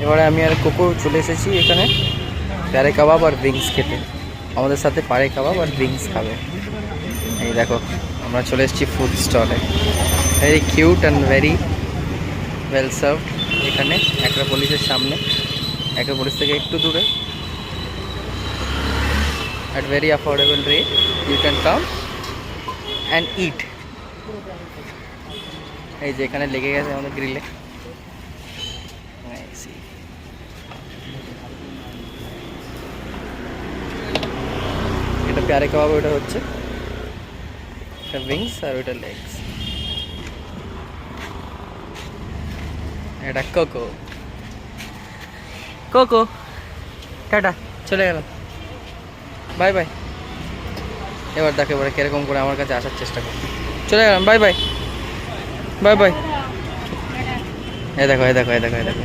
এবারে আমি আর কোকো চলে এসেছি এখানে পাড়ে কাবাব আর উইংস খেতে। আমাদের সাথে পাড়ে কাবাব আর উইংস খাবে। এই দেখো আমরা চলে এসেছি ফুড স্টলে। Very cute and very well served. এখানে অ্যাক্রোপলিসের সামনে, অ্যাক্রোপলিস থেকে একটু দূরে, at very affordable rate you can come and eat. এই যে এখানে লেগে গেছে আমাদের গ্রিলে। এটা প্যারে কাবাব, ওটা হচ্ছে এটা উইংস আর ওটা লেগস। এটা কোকো। কোকো টাটা, চলে গেলাম, বাই বাই। এবার দেখো এবারে কিরকম করে আমার কাছে আসার চেষ্টা করো। চলে গেলাম, বাই বাই, বাই বাই। এই দেখো এই দেখো এই দেখো এই দেখো।